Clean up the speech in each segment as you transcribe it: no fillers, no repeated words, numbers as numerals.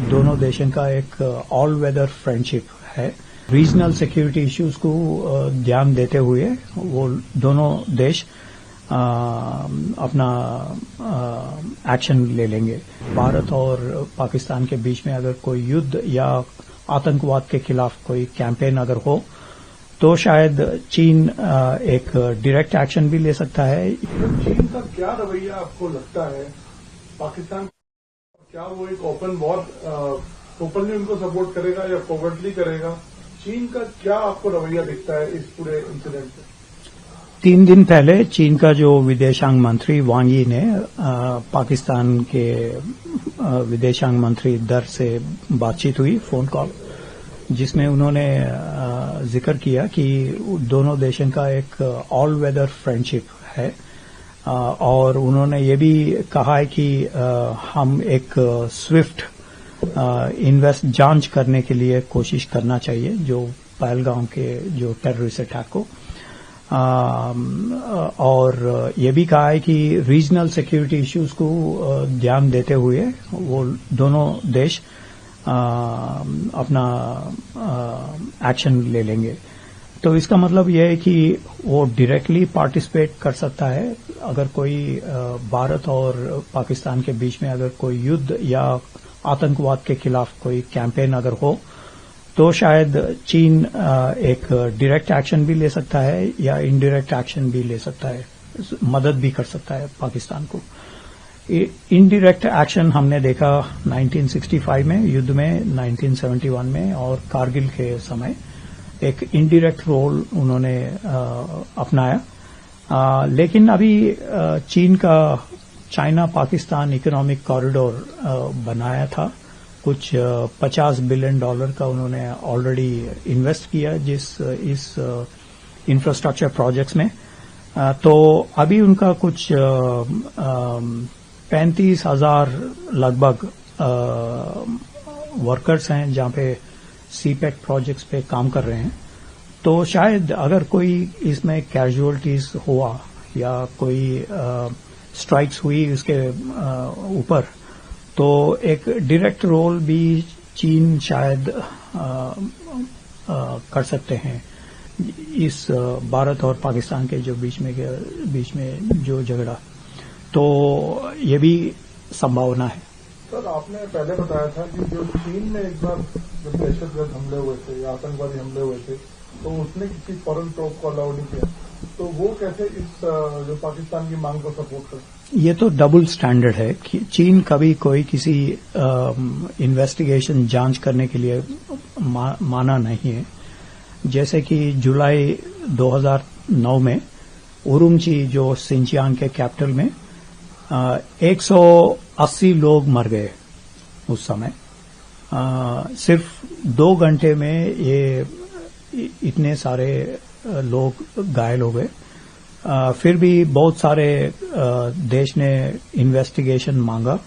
दोनों देशों का एक ऑल वेदर फ्रेंडशिप है। रीजनल सिक्योरिटी इश्यूज को ध्यान देते हुए वो दोनों देश अपना एक्शन ले लेंगे। भारत और पाकिस्तान के बीच में अगर कोई युद्ध या आतंकवाद के खिलाफ कोई कैंपेन अगर हो तो शायद चीन एक डायरेक्ट एक्शन भी ले सकता है। चीन का क्या रवैया आपको लगता है? पाकिस्तान क्या वो एक ओपन वॉर ओपनली उनको सपोर्ट करेगा या कोवर्टली करेगा? चीन का क्या आपको रवैया दिखता है इस पूरे इंसिडेंट में? 3 दिन पहले चीन का जो विदेशांग मंत्री वांग यी ने पाकिस्तान के विदेशांग मंत्री दर से बातचीत हुई, फोन कॉल, जिसमें उन्होंने जिक्र किया कि दोनों देशों का एक ऑल वेदर फ्रेंडशिप है और उन्होंने ये भी कहा है कि हम एक स्विफ्ट जांच करने के लिए कोशिश करना चाहिए जो पहलगाम के जो टेररिस्ट अटैक को, और ये भी कहा है कि रीजनल सिक्योरिटी इश्यूज को ध्यान देते हुए वो दोनों देश अपना एक्शन ले लेंगे। तो इसका मतलब यह है कि वो डायरेक्टली पार्टिसिपेट कर सकता है। अगर कोई भारत और पाकिस्तान के बीच में अगर कोई युद्ध या आतंकवाद के खिलाफ कोई कैंपेन अगर हो तो शायद चीन एक डायरेक्ट एक्शन भी ले सकता है या इनडायरेक्ट एक्शन भी ले सकता है, मदद भी कर सकता है पाकिस्तान को। इनडायरेक्ट एक्शन हमने देखा 1965 में युद्ध में, 1971 में और कारगिल के समय एक इनडायरेक्ट रोल उन्होंने अपनाया। लेकिन अभी चीन का चाइना पाकिस्तान इकोनॉमिक कॉरिडोर बनाया था, कुछ $50 बिलियन का उन्होंने ऑलरेडी इन्वेस्ट किया इस इंफ्रास्ट्रक्चर प्रोजेक्ट्स में। तो अभी उनका कुछ 35,000 लगभग वर्कर्स हैं जहां पे सीपेक प्रोजेक्ट्स पे काम कर रहे हैं। तो शायद अगर कोई इसमें कैजुअलिटीज हुआ या कोई स्ट्राइक्स हुई उसके ऊपर तो एक डायरेक्ट रोल भी चीन शायद कर सकते हैं इस भारत और पाकिस्तान के जो बीच में जो झगड़ा, तो ये भी संभावना है। सर, आपने पहले बताया था कि जो चीन में एक बार जो दहशतगर्द हमले हुए थे या आतंकवादी हमले हुए थे तो उसने किसी फॉरेन प्रोब को अलाउ नहीं किया, तो वो कैसे इस जो पाकिस्तान की मांग को सपोर्ट कर? ये तो डबल स्टैंडर्ड है कि चीन कभी कोई किसी इन्वेस्टिगेशन जांच करने के लिए माना नहीं है। जैसे कि जुलाई 2009 में उरुमची जो सिंचियांग के कैपिटल में 180 लोग मर गए उस समय। सिर्फ 2 घंटे में ये इतने सारे लोग घायल हो गए। फिर भी बहुत सारे देश ने इन्वेस्टिगेशन मांगा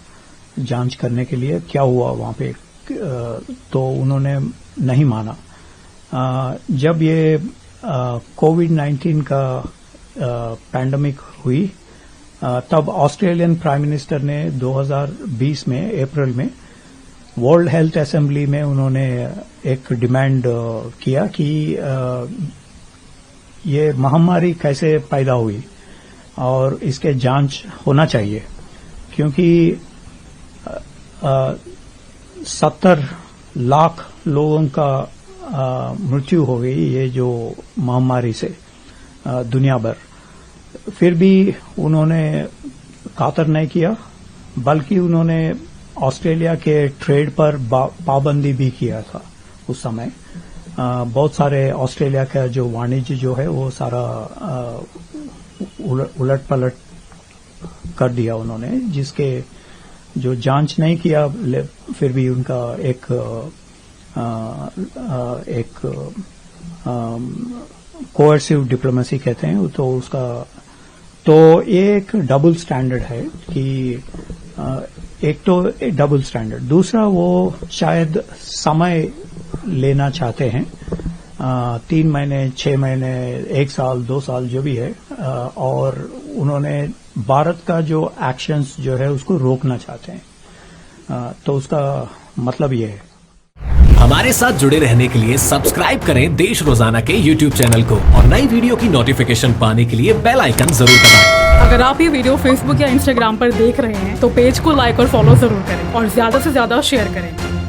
जांच करने के लिए क्या हुआ वहां पे, तो उन्होंने नहीं माना। जब ये कोविड-19 का पैंडेमिक हुई तब ऑस्ट्रेलियन प्राइम मिनिस्टर ने 2020 में अप्रैल में वर्ल्ड हेल्थ असेंबली में उन्होंने एक डिमांड किया कि ये महामारी कैसे पैदा हुई और इसके जांच होना चाहिए, क्योंकि 70 लाख लोगों का मृत्यु हो गई ये जो महामारी से दुनिया भर। फिर भी उन्होंने कातर नहीं किया, बल्कि उन्होंने ऑस्ट्रेलिया के ट्रेड पर पाबंदी भी किया था उस समय। बहुत सारे ऑस्ट्रेलिया का जो वाणिज्य जो है वो सारा उलट पलट कर दिया उन्होंने, जिसके जो जांच नहीं किया फिर भी उनका एक कोएर्सिव डिप्लोमेसी कहते हैं, तो उसका तो ये एक डबल स्टैंडर्ड है कि एक तो डबल स्टैंडर्ड, दूसरा वो शायद समय लेना चाहते हैं 3 महीने, 6 महीने, 1 साल, 2 साल जो भी है, और उन्होंने भारत का जो एक्शंस जो है उसको रोकना चाहते हैं। तो उसका मतलब ये है। हमारे साथ जुड़े रहने के लिए सब्सक्राइब करें देश रोजाना के YouTube चैनल को और नई वीडियो की नोटिफिकेशन पाने के लिए बेल आइकन जरूर दबाएं। अगर आप ये वीडियो फेसबुक या इंस्टाग्राम पर देख रहे हैं तो पेज को लाइक और फॉलो जरूर करें और ज्यादा से ज्यादा शेयर करें।